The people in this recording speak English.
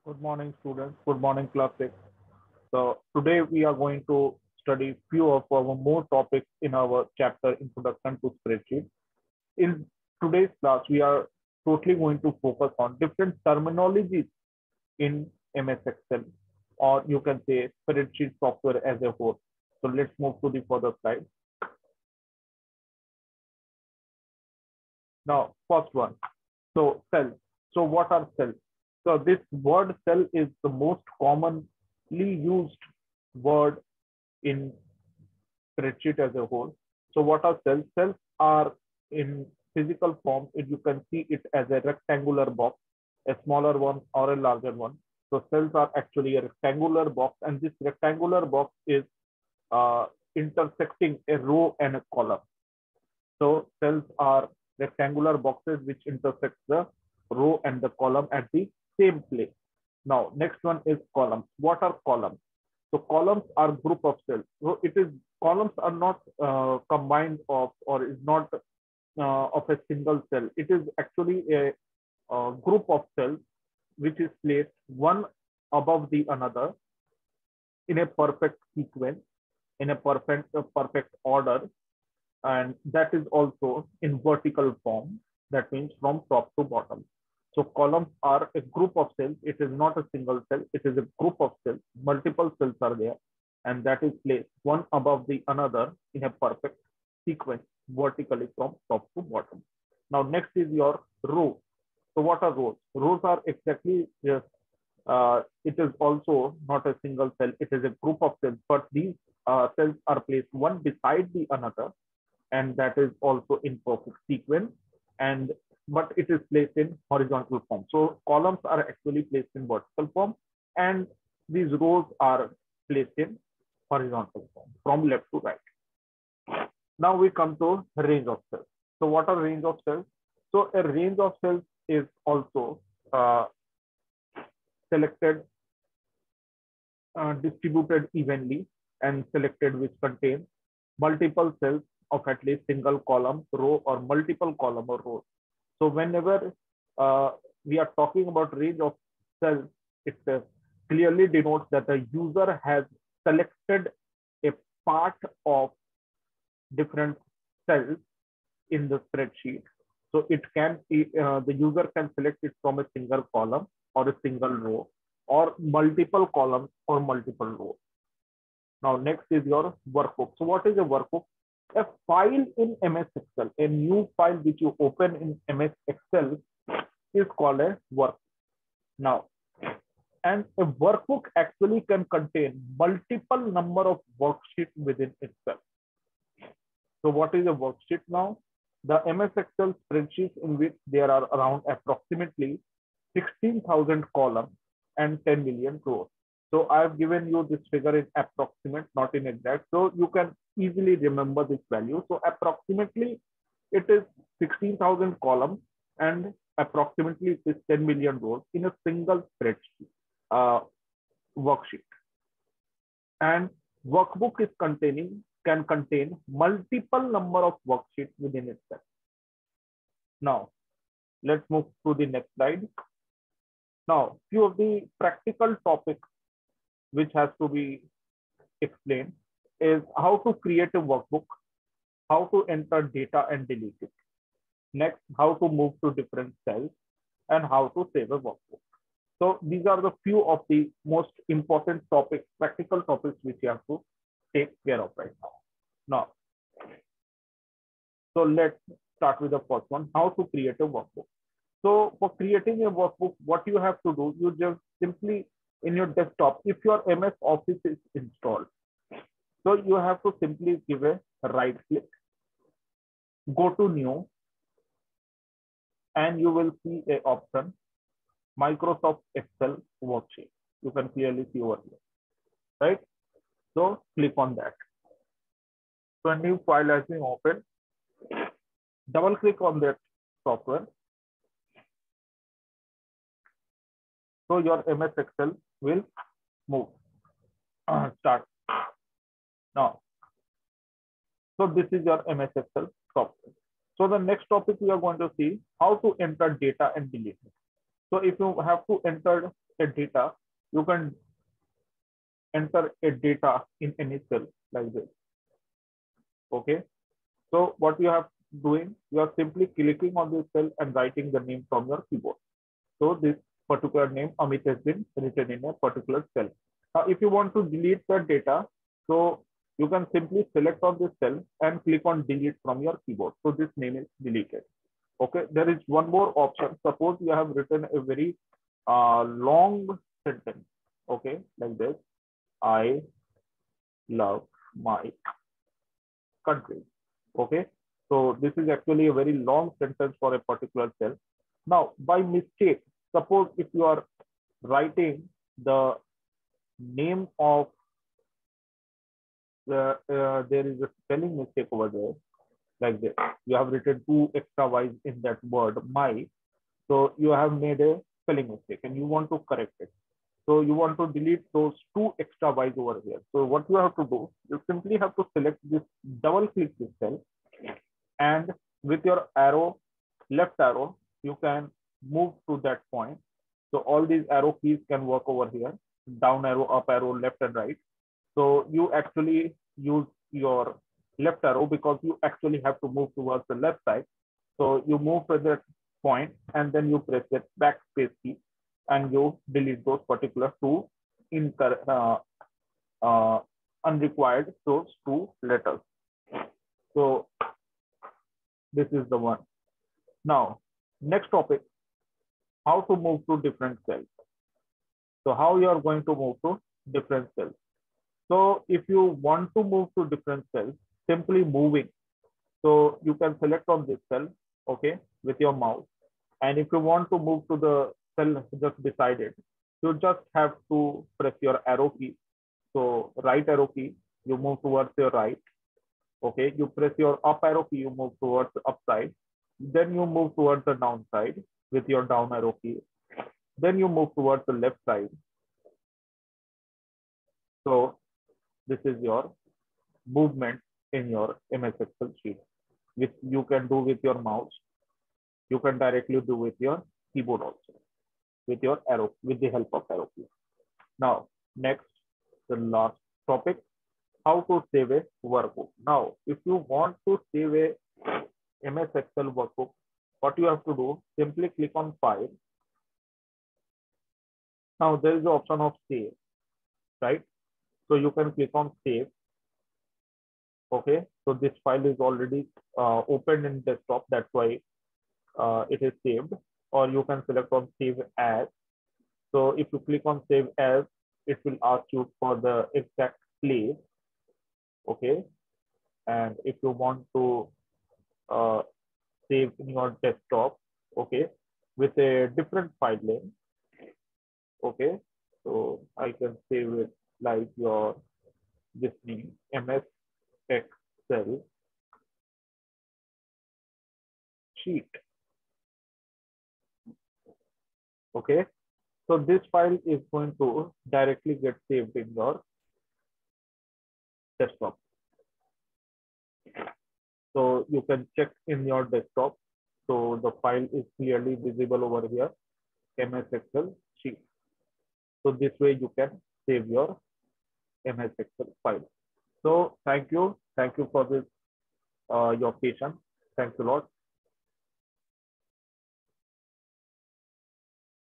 Good morning, students. Good morning, class 6. So today we are going to study few of our more topics in our chapter Introduction to Spreadsheet. In today's class, we are totally going to focus on different terminologies in MS Excel, or you can say spreadsheet software as a whole. So let's move to the further slide. Now, first one. So cells. So what are cells? So this word cell is the most commonly used word in spreadsheet as a whole. So what are cells? Cells are in physical form. You can see it as a rectangular box, a smaller one or a larger one. So cells are actually a rectangular box, and this rectangular box is intersecting a row and a column. So cells are rectangular boxes which intersect the row and the column at the same place. Now, next one is columns. What are columns? So columns are group of cells. So it is columns are not combined of or is not of a single cell. It is actually a group of cells which is placed one above the another in a perfect sequence, in a perfect order, and that is also in vertical form. That means from top to bottom. So columns are a group of cells. It is not a single cell. It is a group of cells. Multiple cells are there, and that is placed one above the another in a perfect sequence vertically from top to bottom. Now next is your row. So what are rows? Rows are exactly just it is also not a single cell. It is a group of cells, but these cells are placed one beside the another, and that is also in perfect sequence, and but it is placed in horizontal form. So columns are actually placed in vertical form, and these rows are placed in horizontal form from left to right. Now we come to range of cells. So what are range of cells? So a range of cells is also selected, distributed evenly, and selected which contain multiple cells of at least single column, row, or multiple column or rows. So whenever we are talking about range of cells, it clearly denotes that the user has selected a part of different cells in the spreadsheet. So it can the user can select it from a single column or a single row, or multiple columns or multiple rows. Now next is your workbook. So what is a workbook? A file in MS Excel, a new file which you open in MS Excel is called a workbook. Now, and a workbook actually can contain multiple number of worksheets within itself. So what is a worksheet now? The MS Excel spreadsheets in which there are around approximately 16,000 columns and 10 million rows. So I've given you this figure in approximate, not in exact. So you can easily remember this value. So approximately it is 16,000 columns and approximately it is 10 million rows in a single spreadsheet worksheet. And workbook is can contain multiple number of worksheets within itself. Now, let's move to the next slide. Now, few of the practical topics which has to be explained is how to create a workbook, how to enter data and delete it. Next, how to move to different cells, and how to save a workbook. So these are the few of the most important topics, practical topics which you have to take care of right now. Now, so let's start with the first one, how to create a workbook. So for creating a workbook, what you have to do, you just simply in your desktop, if your MS Office is installed, so you have to simply give a right click, go to new, and you will see a option, Microsoft Excel worksheet. You can clearly see over here, right? So click on that. So a new file has been opened. Double click on that software. So your MS Excel will move. Start now. So this is your MS Excel software. So the next topic we are going to see how to enter data and delete it. So if you have to enter a data, you can enter a data in any cell like this. Okay. So what you have doing, you are simply clicking on this cell and writing the name from your keyboard. So this particular name, Amit, has been written in a particular cell. Now, if you want to delete the data, so you can simply select on this cell and click on delete from your keyboard. So this name is deleted. Okay, there is one more option. Suppose you have written a very long sentence. Okay, like this. I love my country. Okay, so this is actually a very long sentence for a particular cell. Now, by mistake, suppose if you are writing the name of there is a spelling mistake over there, like this. You have written 2 extra y's in that word, my. So you have made a spelling mistake and you want to correct it. So you want to delete those 2 extra y's over here. So what you have to do, you simply have to select this, double click this cell, and with your arrow, left arrow, you can move to that point. So all these arrow keys can work over here, down arrow, up arrow, left and right. So you actually use your left arrow because you actually have to move towards the left side. So you move to that point and then you press the backspace key and you delete those particular 2 unrequired those 2 letters. So this is the one. Now, next topic, how to move to different cells. So how you are going to move to different cells. So if you want to move to different cells, simply moving. So you can select on this cell, okay, with your mouse. And if you want to move to the cell just beside it, you just have to press your arrow key. So right arrow key, you move towards your right. Okay, you press your up arrow key, you move towards the up side. Then you move towards the down side with your down arrow key. Then you move towards the left side. So this is your movement in your MS Excel sheet, which you can do with your mouse. You can directly do with your keyboard also, with your arrow, with the help of arrow key. Now, next, the last topic, how to save a workbook. Now, if you want to save a MS Excel workbook, what you have to do, simply click on File. Now, there is the option of Save, right? So you can click on Save. Okay, so this file is already opened in desktop, that's why it is saved. Or you can select on Save As. So if you click on Save As, it will ask you for the exact place. Okay, and if you want to save in your desktop, okay, with a different file name, okay, so I can save it like your this name, MS Excel sheet. Okay, so this file is going to directly get saved in your desktop. So you can check in your desktop. So the file is clearly visible over here, MS Excel sheet. So this way you can save your MS Excel file. So thank you for this, your patience. Thanks a lot.